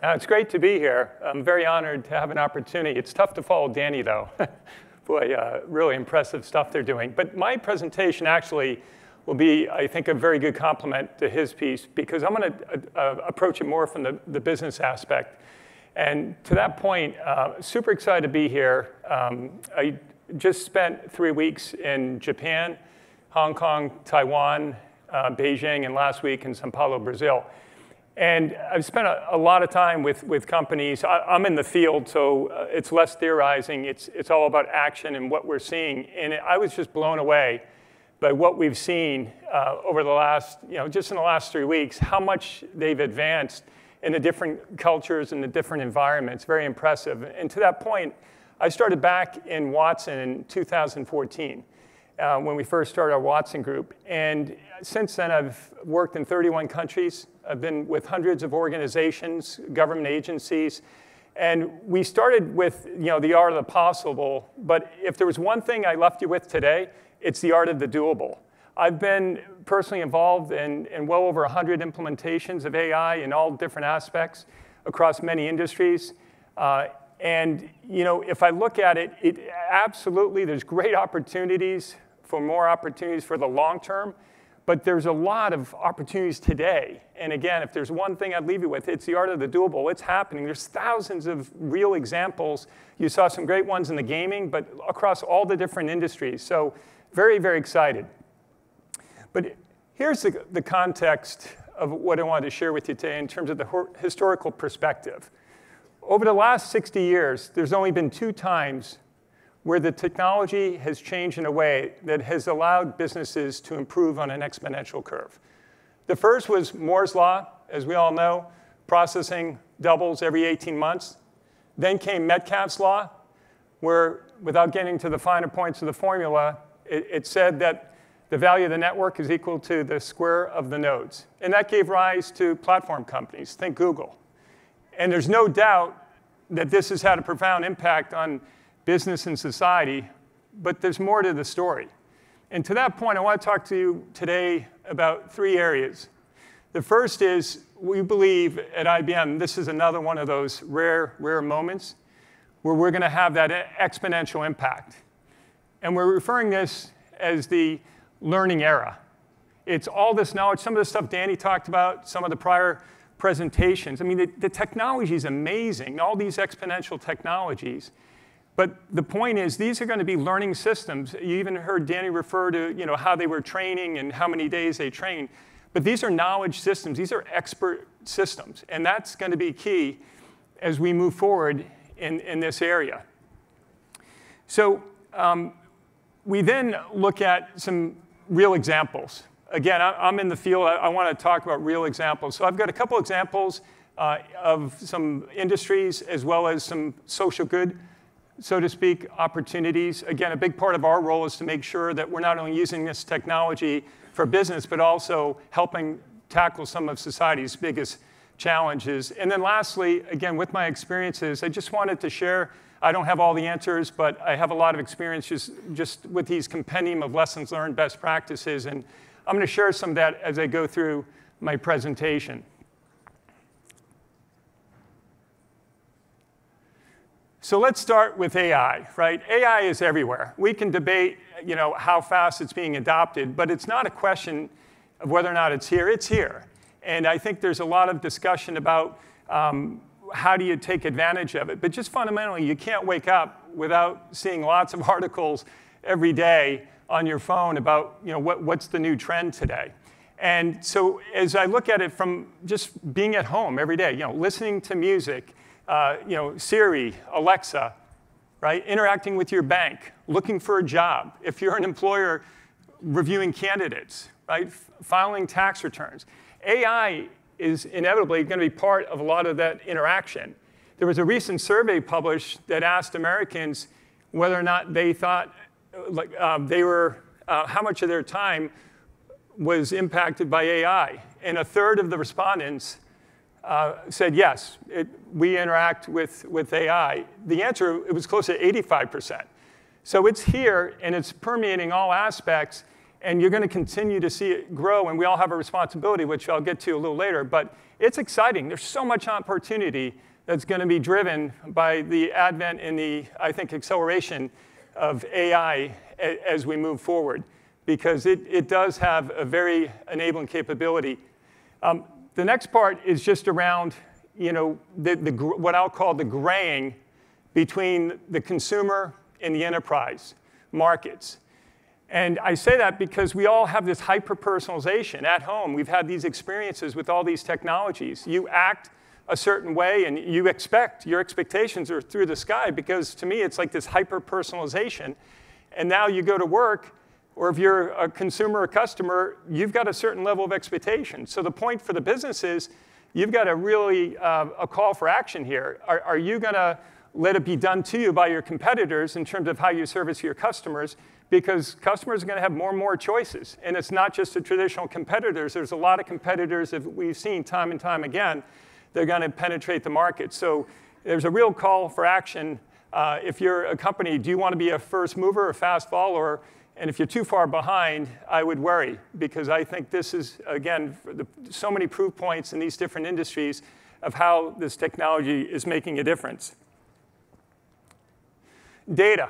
It's great to be here. I'm very honored to have an opportunity. It's tough to follow Danny, though. Boy, really impressive stuff they're doing. But my presentation actually will be, I think, a very good complement to his piece, because I'm going to approach it more from the business aspect. And to that point, super excited to be here. I just spent 3 weeks in Japan, Hong Kong, Taiwan, Beijing, and last week in Sao Paulo, Brazil. And I've spent a lot of time with companies. I'm in the field, so it's less theorizing. It's all about action and what we're seeing. And I was just blown away by what we've seen over the last, just in the last 3 weeks, how much they've advanced in the different cultures and the different environments. Very impressive. And to that point, I started back in Watson in 2014. When we first started our Watson group. And since then, I've worked in 31 countries. I've been with hundreds of organizations, government agencies. And we started with the art of the possible. But if there was one thing I left you with today, it's the art of the doable. I've been personally involved in well over 100 implementations of AI in all different aspects across many industries. And if I look at it, absolutely, there's great opportunities for more opportunities for the long term, but there's a lot of opportunities today. And again, if there's one thing I'd leave you with, it's the art of the doable. It's happening. There's thousands of real examples. You saw some great ones in the gaming, but across all the different industries. So very, very excited. But here's the context of what I wanted to share with you today in terms of the historical perspective. Over the last 60 years, there's only been 2 times where the technology has changed in a way that has allowed businesses to improve on an exponential curve. The first was Moore's Law, as we all know, processing doubles every 18 months. Then came Metcalfe's Law, where, without getting to the finer points of the formula, it said that the value of the network is equal to the square of the nodes. And that gave rise to platform companies, think Google. And there's no doubt that this has had a profound impact on business and society, but there's more to the story. And to that point, I want to talk to you today about 3 areas. The first is, we believe at IBM, this is another one of those rare moments where we're going to have that exponential impact. And we're referring this as the learning era. It's all this knowledge, some of the stuff Danny talked about, some of the prior presentations. I mean, the technology is amazing, all these exponential technologies. But the point is, these are going to be learning systems. You even heard Danny refer to how they were training and how many days they trained. But these are knowledge systems. These are expert systems. And that's going to be key as we move forward in this area. So we then look at some real examples. Again, I'm in the field. I want to talk about real examples. So I've got a couple examples of some industries as well as some social good, so to speak, opportunities. Again, a big part of our role is to make sure that we're not only using this technology for business, but also helping tackle some of society's biggest challenges. And then lastly, again, with my experiences, I just wanted to share. I don't have all the answers, but I have a lot of experience just with these compendium of lessons learned, best practices. And I'm going to share some of that as I go through my presentation. So let's start with AI, right? AI is everywhere. We can debate, how fast it's being adopted, but it's not a question of whether or not it's here. It's here. And I think there's a lot of discussion about how do you take advantage of it. But just fundamentally, you can't wake up without seeing lots of articles every day on your phone about what's the new trend today. And so as I look at it from just being at home every day, listening to music, Siri, Alexa, right? Interacting with your bank, looking for a job. If you're an employer, reviewing candidates, right? Filing tax returns. AI is inevitably going to be part of a lot of that interaction. There was a recent survey published that asked Americans whether or not they thought how much of their time was impacted by AI. And a third of the respondents said, yes, we interact with AI. The answer, it was close to 85%. So it's here, and it's permeating all aspects. And you're going to continue to see it grow, and we all have a responsibility, which I'll get to a little later. But it's exciting. There's so much opportunity that's going to be driven by the advent and the, I think, acceleration of AI as we move forward, because it does have a very enabling capability. The next part is just around what I'll call the graying between the consumer and the enterprise markets. And I say that because we all have this hyper-personalization at home. We've had these experiences with all these technologies. You act a certain way, and your expectations are through the sky, because to me, it's like this hyper-personalization. And now you go to work, or if you're a consumer or customer, you've got a certain level of expectation. So the point for the business is, you've got a really a call for action here. Are you going to let it be done to you by your competitors in terms of how you service your customers? Because customers are going to have more and more choices. And it's not just the traditional competitors. There's a lot of competitors that we've seen time and time again. They're going to penetrate the market. So there's a real call for action. If you're a company, do you want to be a first mover, a fast follower? And if you're too far behind, I would worry, because I think this is, again, so many proof points in these different industries of how this technology is making a difference. Data.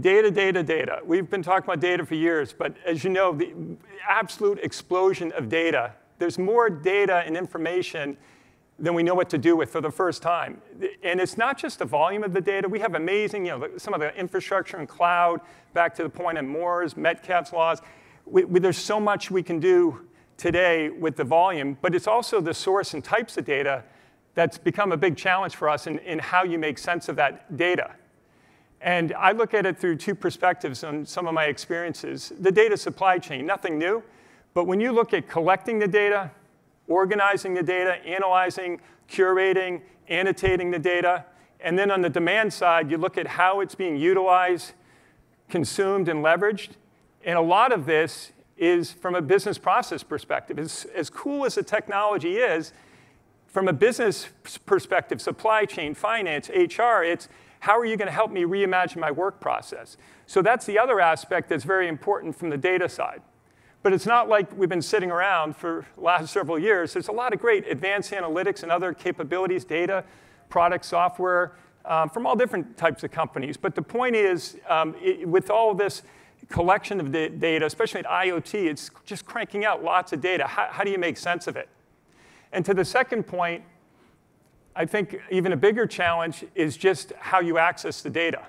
Data, data, data. We've been talking about data for years, but as you know, the absolute explosion of data, there's more data and information than we know what to do with for the first time. And it's not just the volume of the data. We have amazing, some of the infrastructure and cloud, back to the point of Moore's, Metcalfe's laws. There's so much we can do today with the volume, but it's also the source and types of data that's become a big challenge for us in how you make sense of that data. And I look at it through two perspectives on some of my experiences. The data supply chain, nothing new. But when you look at collecting the data, organizing the data, analyzing, curating, annotating the data, and then on the demand side, you look at how it's being utilized, consumed, and leveraged. And a lot of this is from a business process perspective. As cool as the technology is, from a business perspective, supply chain, finance, HR, it's how are you going to help me reimagine my work process? So that's the other aspect that's very important from the data side. But it's not like we've been sitting around for the last several years. There's a lot of great advanced analytics and other capabilities, data, product, software, from all different types of companies. But the point is, with all of this collection of data, especially at IoT, it's just cranking out lots of data. How do you make sense of it? And to the second point, I think even a bigger challenge is just how you access the data.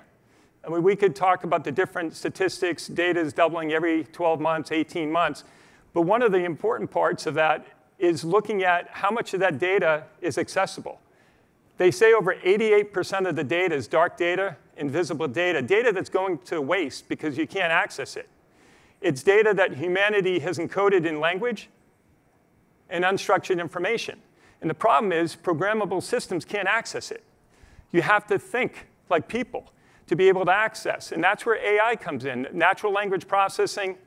I mean, we could talk about the different statistics. Data is doubling every 12 months, 18 months. But one of the important parts of that is looking at how much of that data is accessible. They say over 88% of the data is dark data, invisible data, data that's going to waste because you can't access it. It's data that humanity has encoded in language and unstructured information. And the problem is programmable systems can't access it. You have to think like people to be able to access. And that's where AI comes in, natural language processing,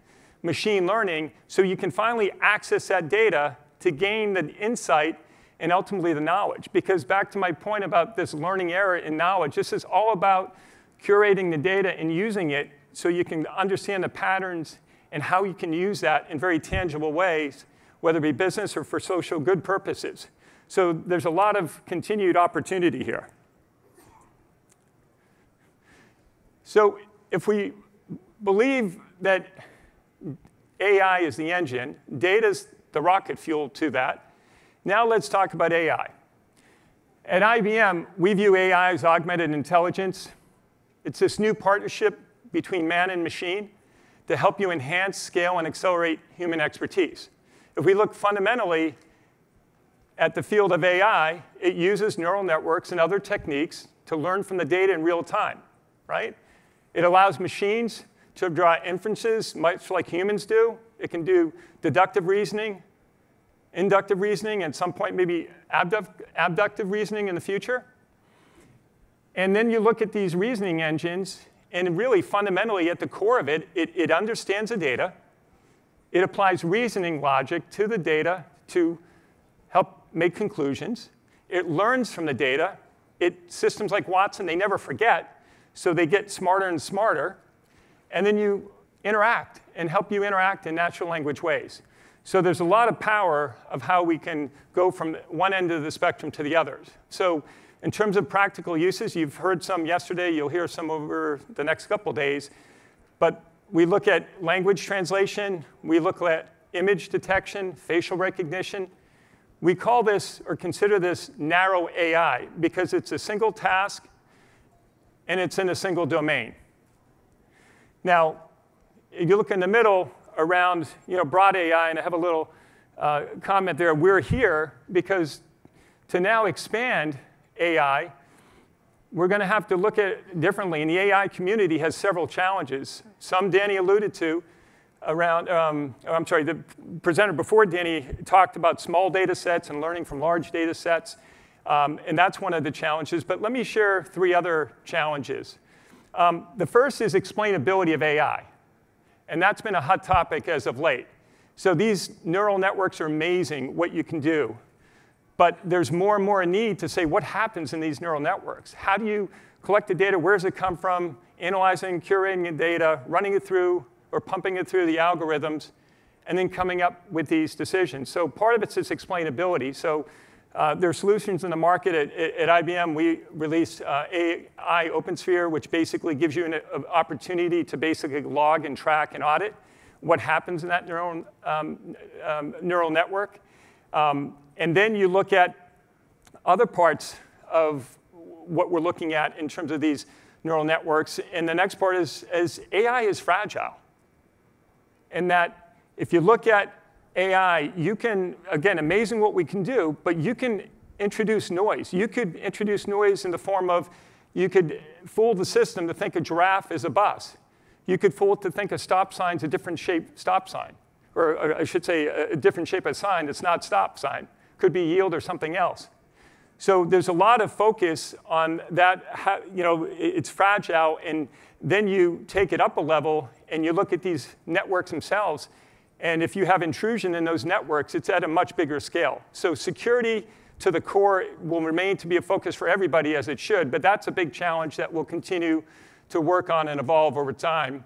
machine learning, so you can finally access that data to gain the insight and ultimately the knowledge. Because back to my point about this learning era in knowledge, this is all about curating the data and using it so you can understand the patterns and how you can use that in very tangible ways, whether it be business or for social good purposes. So there's a lot of continued opportunity here. So if we believe that AI is the engine, data's the rocket fuel to that, now let's talk about AI. At IBM, we view AI as augmented intelligence. It's this new partnership between man and machine to help you enhance, scale, and accelerate human expertise. If we look fundamentally at the field of AI, it uses neural networks and other techniques to learn from the data in real time, right? It allows machines to draw inferences much like humans do. It can do deductive reasoning, inductive reasoning, at some point maybe abductive reasoning in the future. And then you look at these reasoning engines, and really fundamentally at the core of it, it understands the data. It applies reasoning logic to the data to help make conclusions. It learns from the data. Systems like Watson, they never forget, so they get smarter and smarter. And then you interact and help you interact in natural language ways. So there's a lot of power of how we can go from one end of the spectrum to the others. So in terms of practical uses, you've heard some yesterday. You'll hear some over the next couple days. But we look at language translation. We look at image detection, facial recognition. We call this, or consider this, narrow AI, because it's a single task, and it's in a single domain. Now, if you look in the middle around broad AI, and I have a little comment there, we're here because to now expand AI, we're going to have to look at it differently. And the AI community has several challenges. Some Danny alluded to around, the presenter before Danny talked about small data sets and learning from large data sets. And that's one of the challenges. But let me share 3 other challenges. The first is explainability of AI. And that's been a hot topic as of late. So these neural networks are amazing, what you can do. But there's more and more a need to say, what happens in these neural networks? How do you collect the data? Where does it come from? Analyzing, curating the data, running it through, or pumping it through the algorithms, and then coming up with these decisions. So part of it's this explainability. So there are solutions in the market. At IBM, we released AI OpenSphere, which basically gives you an opportunity to basically log and track and audit what happens in that neural network. And then you look at other parts of what we're looking at in terms of these neural networks. And the next part is AI is fragile. And that if you look at AI, you can, again, amazing what we can do, but you can introduce noise. You could introduce noise in the form of, you could fool the system to think a giraffe is a bus. You could fool it to think a stop sign's a different shape stop sign. Or I should say a different shape of sign that's not stop sign. Could be yield or something else. So there's a lot of focus on that, it's fragile, and then you take it up a level and you look at these networks themselves, and if you have intrusion in those networks, it's at a much bigger scale. So security to the core will remain to be a focus for everybody, as it should, but that's a big challenge that we'll continue to work on and evolve over time.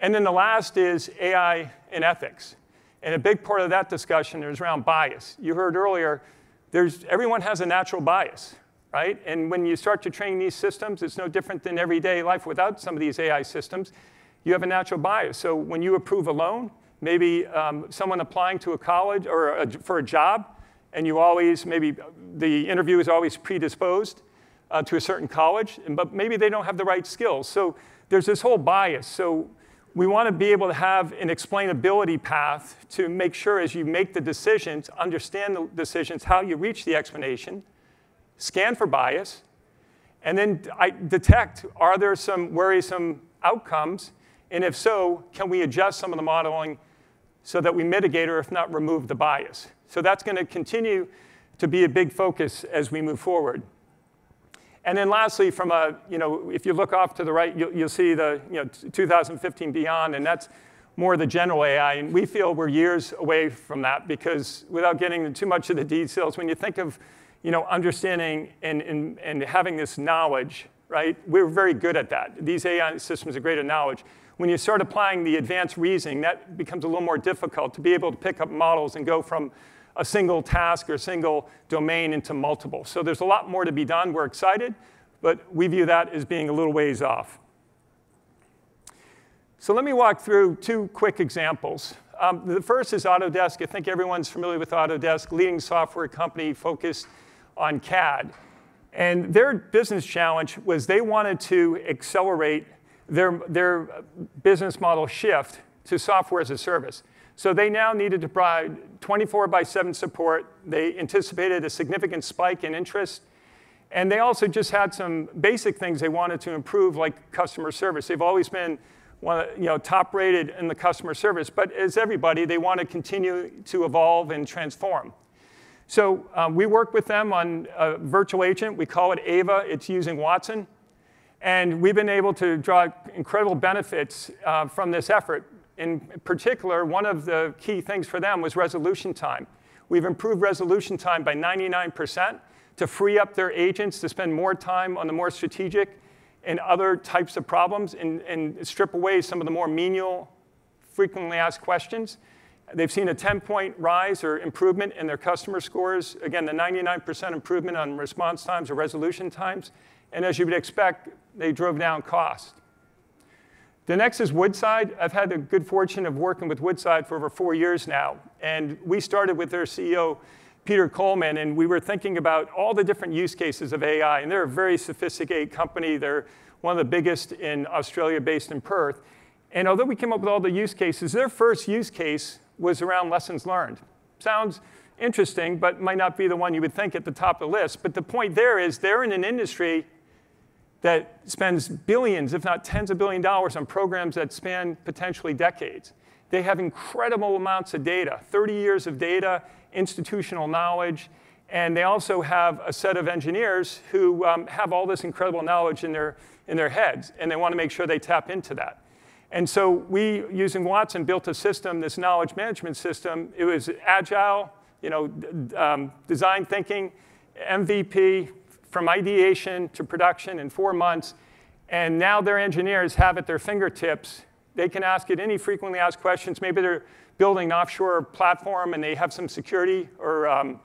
And then the last is AI and ethics. And a big part of that discussion is around bias. You heard earlier, everyone has a natural bias, right? And when you start to train these systems, it's no different than everyday life without some of these AI systems. You have a natural bias. So when you approve a loan, maybe someone applying to a college or for a job, and you always, maybe the interview is always predisposed to a certain college, but maybe they don't have the right skills. So there's this whole bias. So we want to be able to have an explainability path to make sure as you make the decisions, understand the decisions, how you reach the explanation, scan for bias, and then detect, are there some worrisome outcomes? And if so, can we adjust some of the modeling so that we mitigate or if not remove the bias? So that's going to continue to be a big focus as we move forward. And then lastly, from if you look off to the right, you'll see the 2015 beyond, and that's more the general AI. And we feel we're years away from that because without getting into too much of the details, when you think of understanding and having this knowledge, right, we're very good at that. These AI systems are great at knowledge. When you start applying the advanced reasoning, that becomes a little more difficult to be able to pick up models and go from a single task or a single domain into multiple. So there's a lot more to be done. We're excited, but we view that as being a little ways off. So let me walk through 2 quick examples. The first is Autodesk. I think everyone's familiar with Autodesk, leading software company focused on CAD. And their business challenge was they wanted to accelerate their business model shift to software as a service. So they now needed to provide 24/7 support. They anticipated a significant spike in interest. And they also just had some basic things they wanted to improve, like customer service. They've always been top rated in the customer service. But as everybody, they want to continue to evolve and transform. So we work with them on a virtual agent. We call it Ava. It's using Watson. And we've been able to draw incredible benefits from this effort. In particular, one of the key things for them was resolution time. We've improved resolution time by 99% to free up their agents to spend more time on the more strategic and other types of problems and strip away some of the more menial frequently asked questions. They've seen a 10-point rise or improvement in their customer scores. Again, the 99% improvement on response times or resolution times. And as you would expect, they drove down cost. The next is Woodside. I've had the good fortune of working with Woodside for over 4 years now. And we started with their CEO, Peter Coleman, and we were thinking about all the different use cases of AI. And they're a very sophisticated company. They're one of the biggest in Australia, based in Perth. And although we came up with all the use cases, their first use case was around lessons learned. Sounds interesting, but might not be the one you would think at the top of the list. But the point there is they're in an industry that spends billions, if not tens of billions of dollars on programs that span potentially decades. They have incredible amounts of data, 30 years of data, institutional knowledge, and they also have a set of engineers who have all this incredible knowledge in their heads, and they want to make sure they tap into that. And so we, using Watson, built a system, this knowledge management system. It was agile, design thinking, MVP, from ideation to production in 4 months. And now their engineers have at their fingertips. They can ask it any frequently asked questions. Maybe they're building an offshore platform and they have some security or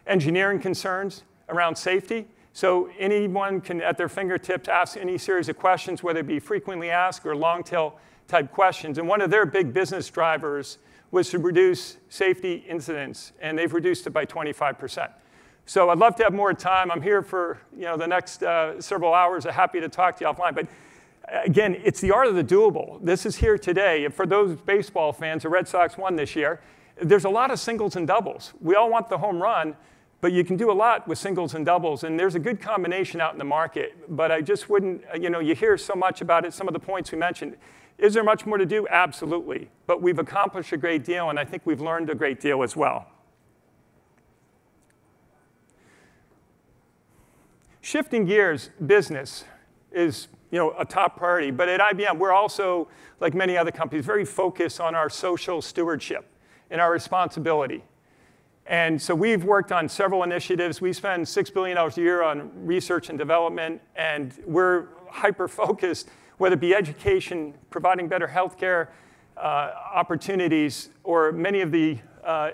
engineering concerns around safety. So anyone can, at their fingertips, ask any series of questions, whether it be frequently asked or long tail type questions. And one of their big business drivers was to reduce safety incidents, and they've reduced it by 25%. So I'd love to have more time. I'm here for the next several hours. I'm happy to talk to you offline. But again, it's the art of the doable. This is here today. And for those baseball fans, the Red Sox won this year. There's a lot of singles and doubles. We all want the home run, but you can do a lot with singles and doubles. And there's a good combination out in the market. But I just wouldn't, you hear so much about it, some of the points we mentioned. Is there much more to do? Absolutely. But we've accomplished a great deal, and I think we've learned a great deal as well. Shifting gears, business is a top priority. But at IBM, we're also, like many other companies, very focused on our social stewardship and our responsibility. And so we've worked on several initiatives. We spend $6 billion a year on research and development, and we're hyper-focused, whether it be education, providing better healthcare opportunities, or many of the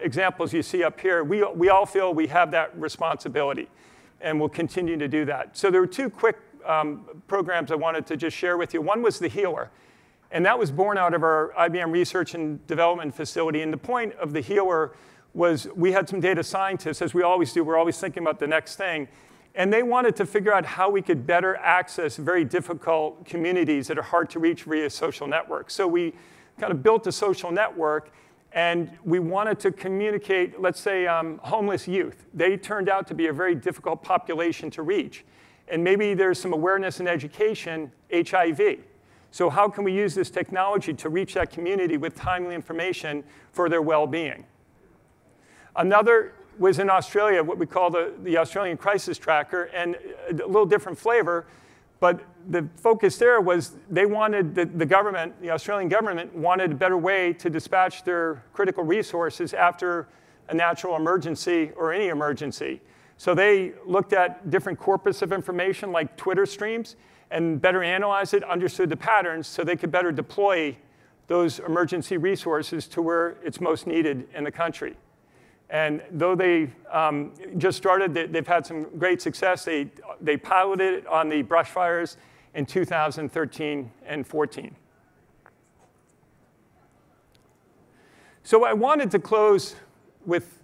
examples you see up here. We all feel we have that responsibility, and we'll continue to do that. So there were two quick programs I wanted to just share with you. One was the Healer, and that was born out of our IBM Research and Development facility. And the point of the Healer was we had some data scientists, as we always do. We're always thinking about the next thing. And they wanted to figure out how we could better access very difficult communities that are hard to reach via social networks. So we kind of built a social network, and we wanted to communicate, let's say, homeless youth. They turned out to be a very difficult population to reach. And maybe there's some awareness and education, HIV. So how can we use this technology to reach that community with timely information for their well-being? Another was in Australia, what we call the Australian Crisis Tracker, and a little different flavor. But the focus there was they wanted, the government, the Australian government, wanted a better way to dispatch their critical resources after a natural emergency or any emergency. So they looked at different corpus of information like Twitter streams and better analyzed it, understood the patterns, so they could better deploy those emergency resources to where it's most needed in the country. And though they just started, they've had some great success. They piloted it on the brush fires in 2013 and 14. So I wanted to close with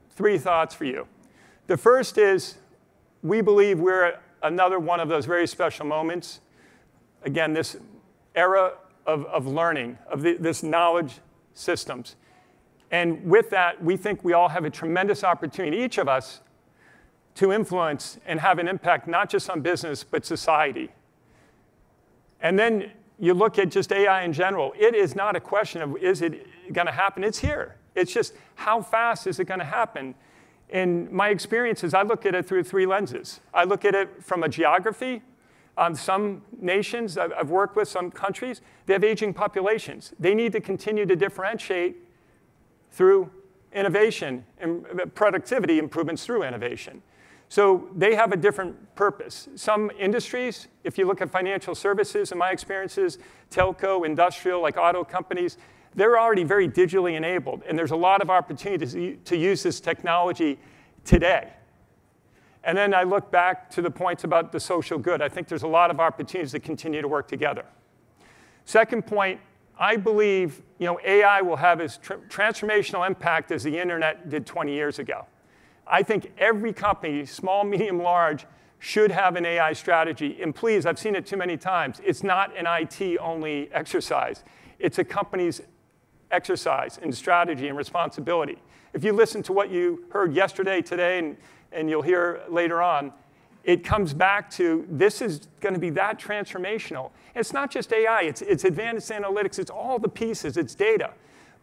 three thoughts for you. The first is we believe we're at another one of those very special moments. Again, this era of learning, of this knowledge systems. And with that, we think we all have a tremendous opportunity, each of us, to influence and have an impact not just on business, but society. And then you look at just AI in general. It is not a question of, is it going to happen? It's here. It's just, how fast is it going to happen? In my experiences, I look at it through three lenses. I look at it from a geography. Some nations I've worked with, some countries, they have aging populations. They need to continue to differentiate through innovation and productivity improvements through innovation. So they have a different purpose. Some industries, if you look at financial services, in my experiences, telco, industrial, like auto companies, they're already very digitally enabled. And there's a lot of opportunities to use this technology today. And then I look back to the points about the social good. I think there's a lot of opportunities to continue to work together. Second point, I believe AI will have as transformational impact as the internet did 20 years ago. I think every company, small, medium, large, should have an AI strategy. And please, I've seen it too many times. It's not an IT-only exercise. It's a company's exercise in strategy and responsibility. If you listen to what you heard yesterday, today, and you'll hear later on, it comes back to this is going to be that transformational. And it's not just AI. It's advanced analytics. It's all the pieces. It's data.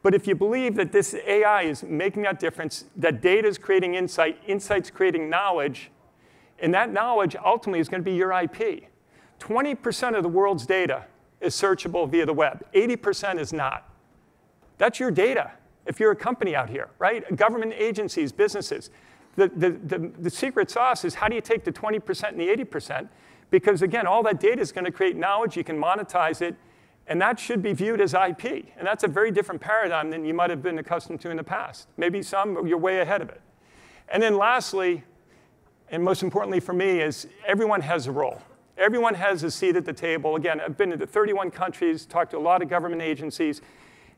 But if you believe that this AI is making that difference, that data is creating insight, insight's creating knowledge, and that knowledge ultimately is going to be your IP. 20% of the world's data is searchable via the web. 80% is not. That's your data if you're a company out here, right? Government agencies, businesses. The secret sauce is how do you take the 20% and the 80%? Because, again, all that data is going to create knowledge. You can monetize it. And that should be viewed as IP. And that's a very different paradigm than you might have been accustomed to in the past. Maybe some, you're way ahead of it. And then lastly, and most importantly for me, is everyone has a role. Everyone has a seat at the table. Again, I've been to 31 countries, talked to a lot of government agencies,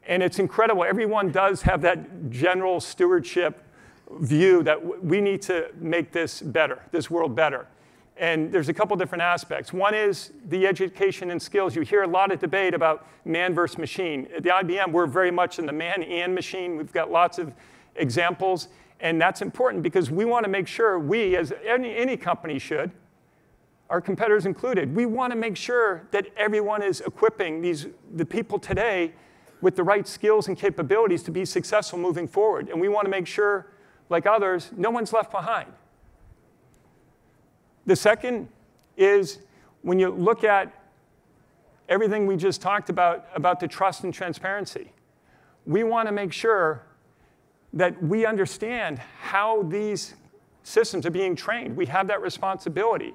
and it's incredible. Everyone does have that general stewardship view that we need to make this better, this world better. And there's a couple different aspects. One is the education and skills. You hear a lot of debate about man versus machine. At the IBM, we're very much in the man and machine. We've got lots of examples. And that's important because we want to make sure we, as any company should, our competitors included, we want to make sure that everyone is equipping the people today with the right skills and capabilities to be successful moving forward. And we want to make sure, like others, no one's left behind. The second is when you look at everything we just talked about the trust and transparency, we want to make sure that we understand how these systems are being trained. We have that responsibility.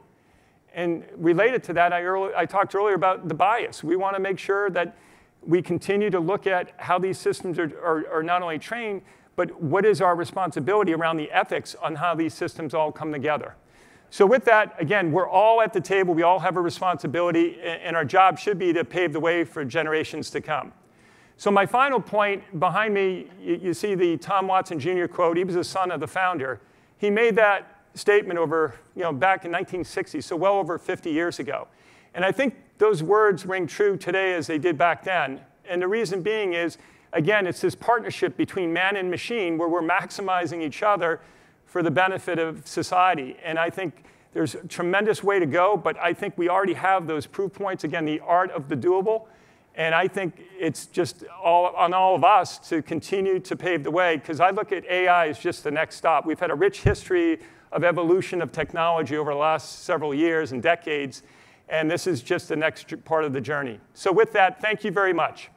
And related to that, I talked earlier about the bias. We want to make sure that we continue to look at how these systems are not only trained, but what is our responsibility around the ethics on how these systems all come together. So with that, again, we're all at the table. We all have a responsibility, and our job should be to pave the way for generations to come. So my final point, behind me, you see the Tom Watson Jr. quote. He was the son of the founder. He made that statement back in 1960, so well over 50 years ago. And I think those words ring true today as they did back then. And the reason being is, again, it's this partnership between man and machine where we're maximizing each other for the benefit of society. And I think there's a tremendous way to go, but I think we already have those proof points. Again, the art of the doable. And I think it's just on all of us to continue to pave the way, because I look at AI as just the next stop. We've had a rich history of evolution of technology over the last several years and decades, and this is just the next part of the journey. So with that, thank you very much.